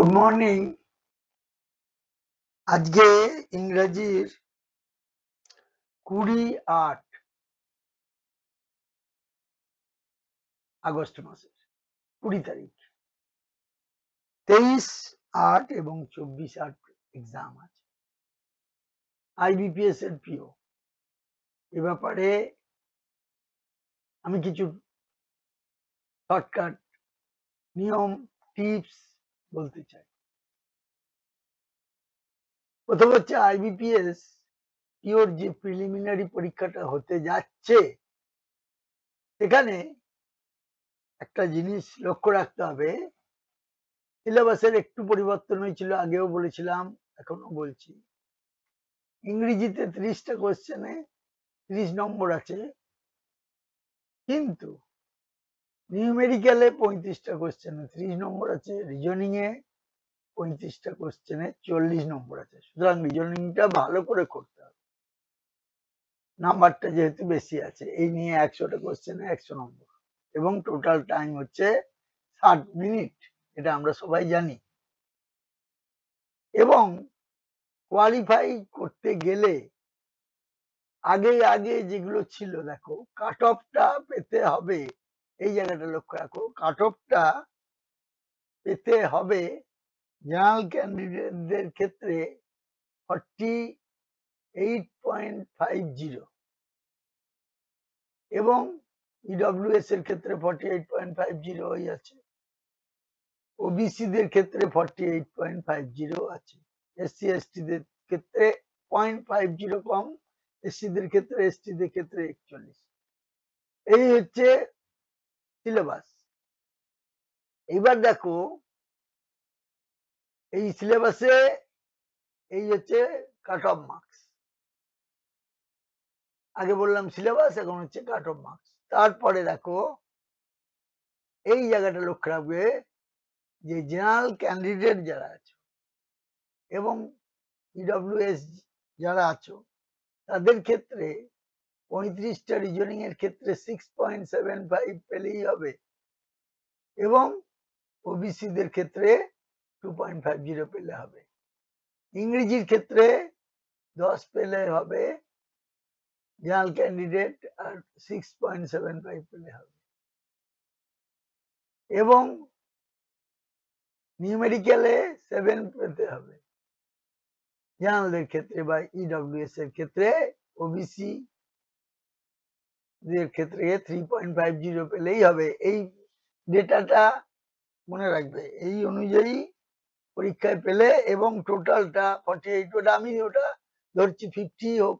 Good morning. আজকে ইংরেজির 20-8 August মাসের 20 তারিখ। 23-8 এবং 24-8 এক্সাম আছে। IBPS এর পিও। এ ব্যাপারে আমি কিছু শর্টকাট নিয়ম টিপস বলতে চাই। প্রথম হচ্ছে IBPS পিওর যে প্রিলিমিনারি পরীক্ষাটা হতে যাচ্ছে সেখানে একটা জিনিস লক্ষ্য রাখতে হবে। সিলেবাসের একটু পরিবর্তন হয়েছিল, আগেও বলেছিলাম, এখনো বলছি। ইংরেজিতে 30টা কোশ্চেনে 30 নম্বর আছে, কিন্তু নিউমেরিক্যালে 35টা কোশ্চেনে 30 নম্বর আছে, রিজনিং এ 35টা কোশ্চেনে 40 নম্বর আছে। সুতরাং রিজনিংটা ভালো করে করতে হবে, নাম্বারটা যেহেতু বেশি আছে। এই নিয়ে 100টা কোশ্চেনে 100 নম্বর এবং টোটাল টাইম হচ্ছে 60 মিনিট, এটা আমরা সবাই জানি। এবং কোয়ালিফাই করতে গেলে আগে যেগুলো ছিল, দেখো কাট অফটা পেতে হবে। এই জায়গাটা লক্ষ্য রাখো, কাট অফটা পেতে হবে জেনারেল ক্যান্ডিডেটদের ক্ষেত্রে 48.50 এবং ইডব্লিউএস এর ক্ষেত্রে 48.50 হয়ে আছে। ওবিসি দের ক্ষেত্রে 48.50 আছে। এসসি এসটি দের ক্ষেত্রে 0.50 কম, এসসি দের ক্ষেত্রে, এসটি দের ক্ষেত্রে 41। এই হচ্ছে সিলেবাস। এবার দেখো এই সিলেবাসে এই হচ্ছে কাট অফ মার্কস। আগে বললাম সিলেবাস, এখন হচ্ছে কাট অফ মার্কস। তারপরে দেখো এই জায়গাটা লক্ষ্য রাখবে যে জেনারেল ক্যান্ডিডেট যারা আছে এবং ইডব্লিউএস যারা আছো তাদের ক্ষেত্রে 35টা রিজনিং এর ক্ষেত্রে 6.75 পেলেই হবে এবং ওবিসি দের ক্ষেত্রে 2.50 পেলে হবে। ইংরেজির ক্ষেত্রে 10 পেলে হবে জেনারেল ক্যান্ডিডেট, আর 6.75 পেলে হবে। এবং নিউমেরিক্যালে 7 পেতে হবে জেনারেলদের ক্ষেত্রে বা ইডব্লিউএস এর ক্ষেত্রে। ওবিসি দের ক্ষেত্রে 3.50 পেলেই হবে। এই ডেটাটা মনে রাখবে, এই অনুযায়ী পরীক্ষায় পেলে এবং টোটালটা 48, ওটা আমি ওটা ধরছি 50 হোক,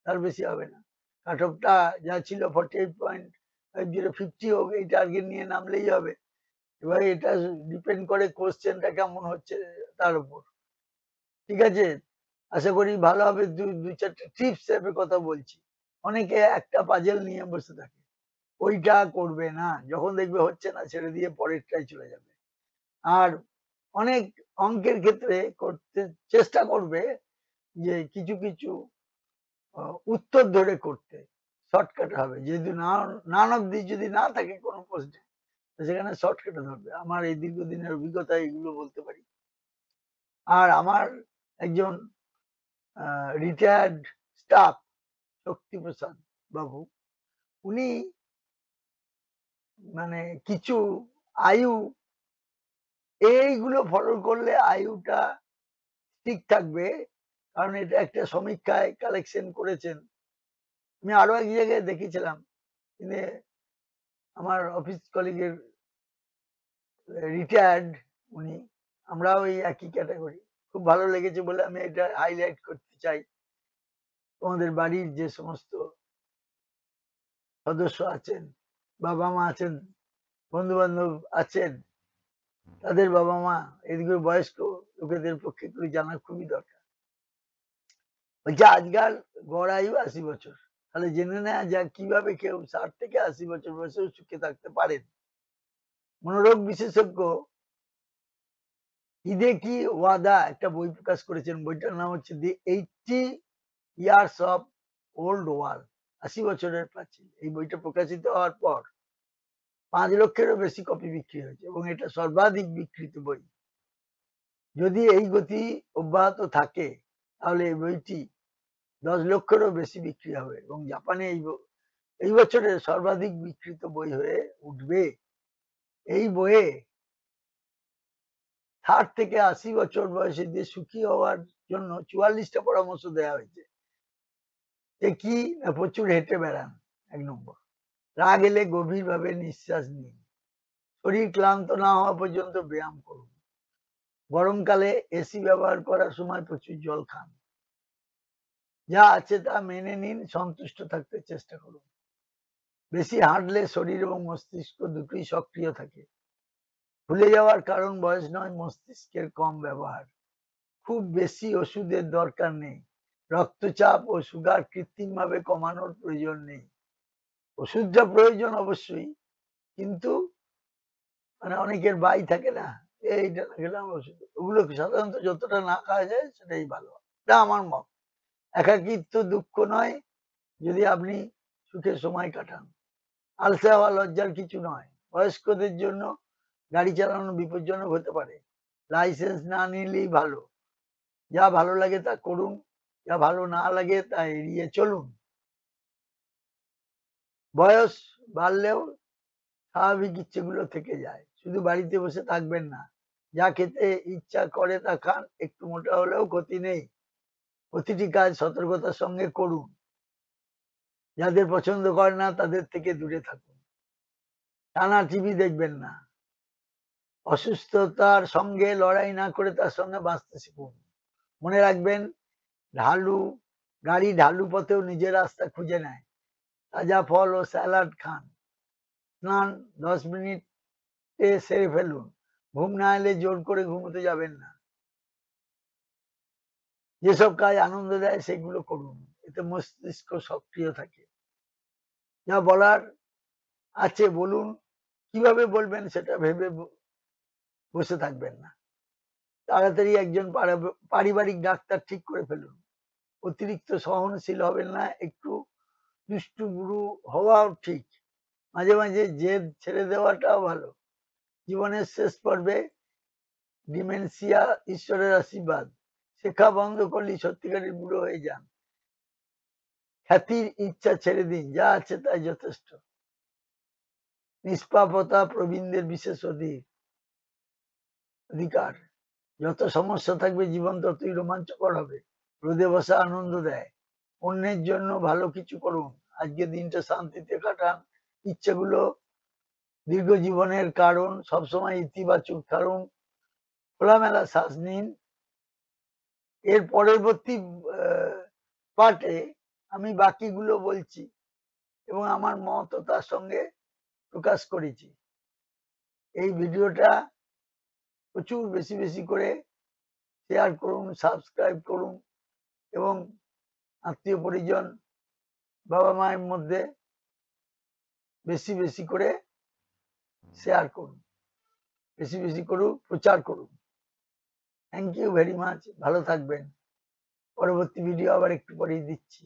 তার বেশি হবে না। কাট অফটা যা ছিল 48.50, 50 হোক, এই টার্গেট নিয়ে নামলেই হবে। এবার এটা ডিপেন্ড করে কোশ্চেনটা কেমন হচ্ছে তার উপর। ঠিক আছে, আশা করি ভালো হবে। দুই চারটে টিপস এর কথা বলছি। অনেকে একটা পাজেল নিয়ে বসে থাকে, ওইটা করবে না, যখন দেখবে হচ্ছে না ছেড়ে দিয়ে পরেরটাই চলে যাবে। আর অনেক অঙ্কের ক্ষেত্রে করতে চেষ্টা করবে যে কিছু কিছু উত্তর ধরে করতে, শর্টকাট হবে। যেহেতু নান অব দিস যদি না থাকে কোনো প্রশ্নে, সেখানে শর্টকাটে ধরবে। আমার এই দীর্ঘদিনের অভিজ্ঞতা এগুলো বলতে পারি। আর আমার একজন রিটায়ার্ড স্টাফ শক্তিপ্রসাদ বাবু, উনি মানে কিছু আয়ু, এইগুলো ফলো করলে আয়ুটা ঠিক থাকবে। কারণ এটা একটা সমীক্ষায় কালেকশন করেছেন। আমি আরো এক জায়গায় দেখেছিলাম, তিনি আমার অফিস কলিগের রিটায়ার্ড, উনি, আমরা ওই একই ক্যাটাগরি। খুব ভালো লেগেছে বলে আমি এটা হাইলাইট করতে চাই। তোমাদের বাড়ির যে সমস্ত সদস্য আছেন, বাবা মা আছেন, বন্ধু বান্ধব আছেন, তাদের বাবা মা, এদিকে বয়স্ক লোকেদের পক্ষে এগুলো জানা খুবই দরকার। বলছে আজকাল গড় আয়ু 80 বছর। তাহলে জেনে নেওয়া যাক কিভাবে কেউ 60 থেকে 80 বছর বয়সেও সুখে থাকতে পারেন। মনোরোগ বিশেষজ্ঞ হিদেকি ওয়াদা একটা বই প্রকাশ করেছেন। বইটার নাম হচ্ছে দি 80 ইয়ার্স অফ ওল্ড ওয়ার্ল্ড, 80 বছরের প্রাচীন। এই বইটা প্রকাশিত হওয়ার পর 5 লক্ষেরও বেশি কপি বিক্রি হয়েছে এবং এটা সর্বাধিক বিক্রিত বই। যদি এই গতি অব্যাহত থাকে তাহলে এই বইটি 10 লক্ষেরও বেশি বিক্রি হবে এবং জাপানে এই বছরের সর্বাধিক বিক্রিত বই হয়ে উঠবে। এই বইয়ে 60 থেকে 80 বছর বয়সীদের সুখী হওয়ার জন্য 44টা পরামর্শ দেওয়া হয়েছে। যে কি না, প্রচুর হেঁটে বেড়ান 1 নম্বর, রাগ এলে গভীরভাবে নিঃশ্বাস নিন, শরীর ক্লান্ত না হওয়া পর্যন্ত ব্যায়াম করুন, গরমকালে এসি ব্যবহার করার সময় প্রচুর জল খান, যা আছে তা মেনে নিন, সন্তুষ্ট থাকতে চেষ্টা করুন, বেশি হাঁটলে শরীর এবং মস্তিষ্ক দুটোই সক্রিয় থাকে, ভুলে যাওয়ার কারণ বয়স নয়, মস্তিষ্কের কম ব্যবহার, খুব বেশি ওষুধের দরকার নেই, রক্তচাপ ও সুগার কৃত্রিমভাবে কমানোর প্রয়োজন নেই, ওষুধটা প্রয়োজন অবশ্যই, কিন্তু মানে অনেকের বাই থাকে না, এইটা না খেলাম ওষুধ, ওগুলো সাধারণত যতটা না খাওয়া যায় সেটাই ভালো। এটা আমার মত। একাকিত্ব দুঃখ নয় যদি আপনি সুখে সময় কাটান। আলসে হওয়া লজ্জার কিছু নয়। বয়স্কদের জন্য গাড়ি চালানো বিপজ্জনক হতে পারে, লাইসেন্স না নিলেই ভালো, যা ভালো লাগে তা করুন, যা ভালো না লাগে তা এড়িয়ে চলুন। বয়স বাড়লেও স্বাভাবিক ইচ্ছেগুলো থেকে যায়, শুধু বাড়িতে বসে থাকবেন না, যা খেতে ইচ্ছা করে তা খান, একটু মোটা হলেও ক্ষতি নেই, প্রতিটি কাজ সতর্কতার সঙ্গে করুন, যাদের পছন্দ করে না তাদের থেকে দূরে থাকুন, টানা টিভি দেখবেন না, অসুস্থতার সঙ্গে লড়াই না করে তার সঙ্গে বাঁচতে শিখুন, মনে রাখবেন গাড়ি ঢালু পথেও নিজের রাস্তা খুঁজে নেয়, তাজা ফল ও স্যালাড খান, স্নান 10 মিনিটে সেরে ফেলুন, ঘুম না এলে জোর করে ঘুমোতে যাবেন না, যেসব কাজ আনন্দ দেয় সেগুলো করুন, এতে মস্তিষ্ক সক্রিয় থাকে, যা বলার আছে বলুন, কিভাবে বলবেন সেটা ভেবে বসে থাকবেন না, তাড়াতাড়ি একজন পারিবারিক ডাক্তার ঠিক করে ফেলুন, অতিরিক্ত সহনশীল হবেন না, একটু দুষ্টু গুরু হওয়াও ঠিক, মাঝে মাঝে জেদ ছেড়ে দেওয়াটাও ভালো, জীবনের শেষ পর্বে ডিমেনশিয়া ঈশ্বরের আশীর্বাদ, শেখা বন্ধ করলে সত্যিকারের বুড়ো হয়ে যান, খ্যাতির ইচ্ছা ছেড়ে দিন, যা আছে তাই যথেষ্ট, নিষ্পাপতা প্রবীণদের বিশেষ অধিকার, যত সমস্যা থাকবে জীবন ততই রোমাঞ্চকর হবে, রোদে বসা আনন্দ দেয়, অন্যের জন্য ভালো কিছু করুন, আজকে দিনটা শান্তিতে কাটান, ইচ্ছেগুলো দীর্ঘ জীবনের কারণ, সবসময় ইতিবাচক থাকুন, খোলামেলা শ্বাস নিন। এর পরবর্তী পার্টে আমি বাকিগুলো বলছি এবং আমার মত তার সঙ্গে প্রকাশ করেছি। এই ভিডিওটা প্রচুর বেশি বেশি করে শেয়ার করুন, সাবস্ক্রাইব করুন এবং আত্মীয় পরিজন বাবা মায়ের মধ্যে বেশি বেশি করে শেয়ার করুন, বেশি বেশি করুন, প্রচার করুন। থ্যাংক ইউ ভেরি মাচ, ভালো থাকবেন। পরবর্তী ভিডিও আবার একটু পরেই দিচ্ছি।